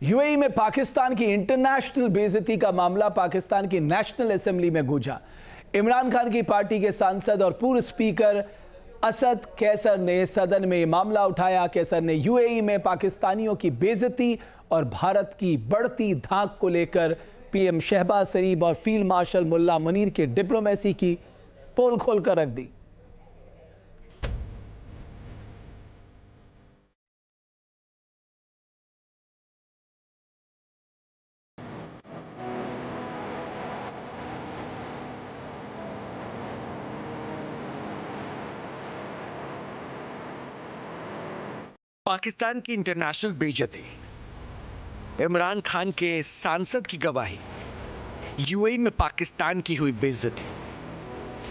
UAE में पाकिस्तान की international बेइज्जती का मामला पाकिस्तान की नेशनल असेंबली में गूंजा। इमरान खान की पार्टी के सांसद और पूर्व स्पीकर असद कैसर ने सदन में मामला उठाया। कैसर ने यूएई में पाकिस्तानियों की बेइज्जती और भारत की बढ़ती धाक को लेकर पीएम शहबाज शरीफ और फील्ड मार्शल मुल्ला मुनीर के डिप्लोमेसी की पोल खोलकर रख दी। पाकिस्तान की इंटरनेशनल बेइज्जती, इमरान खान के सांसद की गवाही, यूएई में पाकिस्तान की हुई बेइज्जती,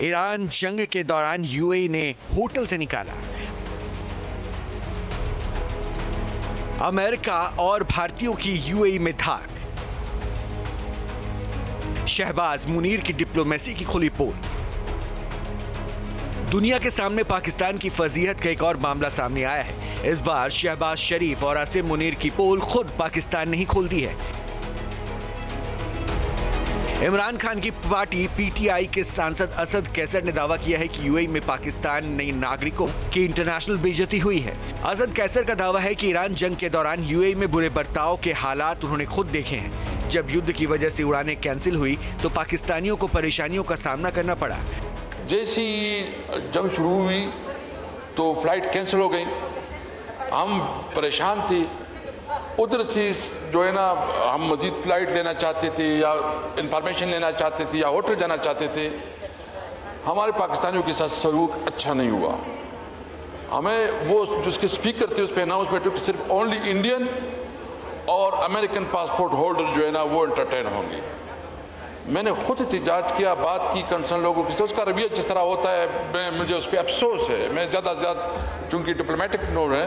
ईरान जंग के दौरान यूएई ने होटल से निकाला, अमेरिका और भारतीयों की यूएई में धाक, शहबाज मुनीर की डिप्लोमेसी की खुली पोल। दुनिया के सामने पाकिस्तान की फजीहत का एक और मामला सामने आया है। इस बार शहबाज शरीफ और आसिम मुनीर की पोल खुद पाकिस्तान ने ही खोल दी है। इमरान खान की पार्टी पीटीआई के सांसद असद कैसर ने दावा किया है कि यूएई में पाकिस्तान नई नागरिकों की इंटरनेशनल बेइज्जती हुई है। असद कैसर का दावा है कि ईरान जंग के दौरान यूएई में बुरे बर्ताव के हालात उन्होंने खुद देखे हैं। जब युद्ध की वजह से उड़ानें कैंसिल हुई तो पाकिस्तानियों को परेशानियों का सामना करना पड़ा। जैसे ही जंग शुरू हुई तो फ्लाइट कैंसिल हो गई, हम परेशान थे। उधर से जो है ना, हम मजीद फ्लाइट लेना चाहते थे या इंफॉर्मेशन लेना चाहते थे या होटल जाना चाहते थे। हमारे पाकिस्तानियों के साथ सलूक अच्छा नहीं हुआ। हमें वो जिसके स्पीकर थे उस पर अनाउंसमेंट कि सिर्फ ओनली इंडियन और अमेरिकन पासपोर्ट होल्डर जो है ना वो एंटरटेन होंगे। मैंने खुद एहतजाज किया, बात की कंसर्न लोगों की, तो उसका रवैया जिस तरह होता है मुझे उस पर अफसोस है। मैं ज़्यादा से ज़्यादा चूँकि डिप्लोमेटिक नोट है,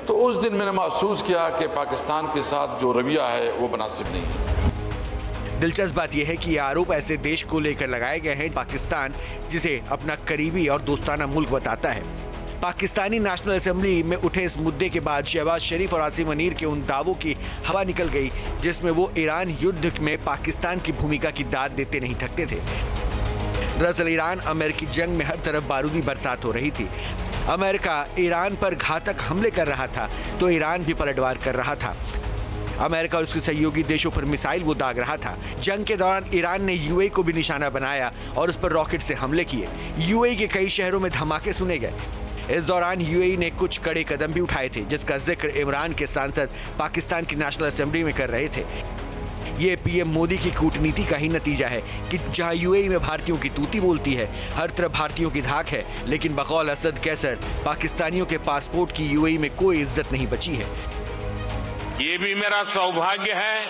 तो उस दिन मैंने महसूस किया कि पाकिस्तान के साथ जो रवैया है वो मुनासिब नहीं है। दिलचस्प बात यह है कि ये आरोप ऐसे देश को लेकर लगाए गए हैं पाकिस्तान जिसे अपना करीबी और दोस्ताना मुल्क बताता है। पाकिस्तानी नेशनल असेंबली में उठे इस मुद्दे के बाद शहबाज शरीफ और आसिम मुनीर के उन दावों की हवा निकल गई जिसमें वो ईरान युद्ध में पाकिस्तान की भूमिका की दाद देते नहीं थकते थे। दरअसल ईरान अमेरिकी जंग में हर तरफ बारूदी बरसात हो रही थी। अमेरिका ईरान पर घातक हमले कर रहा था तो ईरान भी पलटवार कर रहा था। अमेरिका और उसके सहयोगी देशों पर मिसाइल वो दाग रहा था। जंग के दौरान ईरान ने यूएई को भी निशाना बनाया और उस पर रॉकेट से हमले किए। यूएई के कई शहरों में धमाके सुने गए। इस दौरान यूएई ने कुछ कड़े कदम भी उठाए थे जिसका जिक्र इमरान के सांसद पाकिस्तान की नेशनल असेंबली में कर रहे थे। ये पीएम मोदी की कूटनीति का ही नतीजा है कि जहां यूएई में भारतीयों की तूती बोलती है, हर तरफ भारतीयों की धाक है, लेकिन बकौल असद कैसर पाकिस्तानियों के पासपोर्ट की यूएई में कोई इज्जत नहीं बची है। ये भी मेरा सौभाग्य है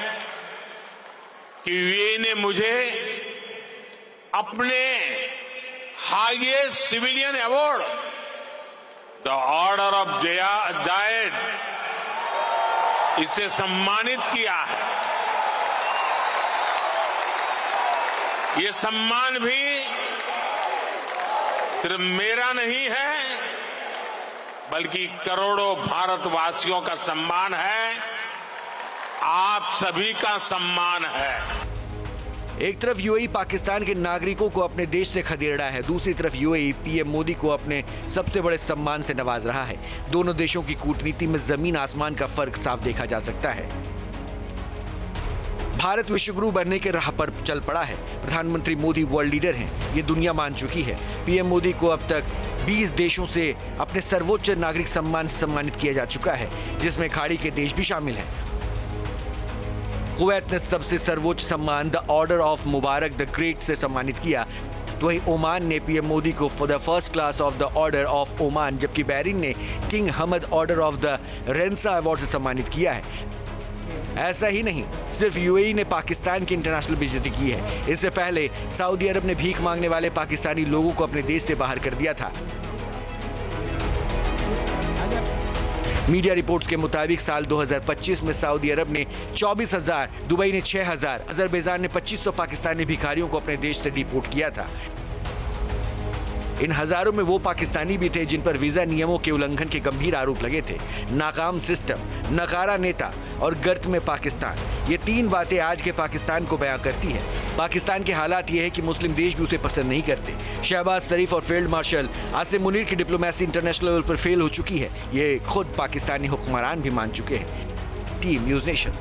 कि यूएई ने मुझे अपने highest civilian award the order of Zayed इसे सम्मानित किया है। ये सम्मान भी सिर्फ मेरा नहीं है बल्कि करोड़ों भारतवासियों का सम्मान है, आप सभी का सम्मान है। एक तरफ यूएई पाकिस्तान के नागरिकों को अपने देश से खदेड़ है, दूसरी तरफ यूएई पीएम मोदी को अपने सबसे बड़े सम्मान से नवाज रहा है। दोनों देशों की कूटनीति में जमीन आसमान का फर्क साफ देखा जा सकता है। भारत विश्वगुरु बनने के राह पर चल पड़ा है। प्रधानमंत्री मोदी वर्ल्ड लीडर हैं, ये दुनिया मान चुकी है। पीएम मोदी को अब तक 20 देशों से अपने सर्वोच्च नागरिक सम्मान से सम्मानित किया जा चुका है, जिसमें खाड़ी के देश भी शामिल हैं। कुवैत ने सबसे सर्वोच्च सम्मान the order of Mubarak the great से सम्मानित किया, तो वहीं ओमान ने पीएम मोदी को for the first class of the order of Oman, जबकि बहरीन ने king Hamad order of the renaissance award से सम्मानित किया है। ऐसा ही नहीं, सिर्फ यूएई ने पाकिस्तान की इंटरनेशनल बेइज्जती की है। इससे पहले सऊदी अरब ने भीख मांगने वाले पाकिस्तानी लोगों को अपने देश से बाहर कर दिया था। मीडिया रिपोर्ट्स के मुताबिक साल 2025 में सऊदी अरब ने 24,000, दुबई ने 6,000, अजरबैजान ने 2500 पाकिस्तानी भिखारियों को अपने देश से डिपोर्ट किया था। इन हजारों में वो पाकिस्तानी भी थे जिन पर वीजा नियमों के उल्लंघन के गंभीर आरोप लगे थे। नाकाम सिस्टम, नकारा नेता और गर्त में पाकिस्तान, ये तीन बातें आज के पाकिस्तान को बयां करती है। पाकिस्तान के हालात ये है कि मुस्लिम देश भी उसे पसंद नहीं करते। शहबाज शरीफ और फील्ड मार्शल आसिम मुनीर की डिप्लोमेसी इंटरनेशनल लेवल पर फेल हो चुकी है, ये खुद पाकिस्तानी हुक्मरान भी मान चुके हैं। Team news nation.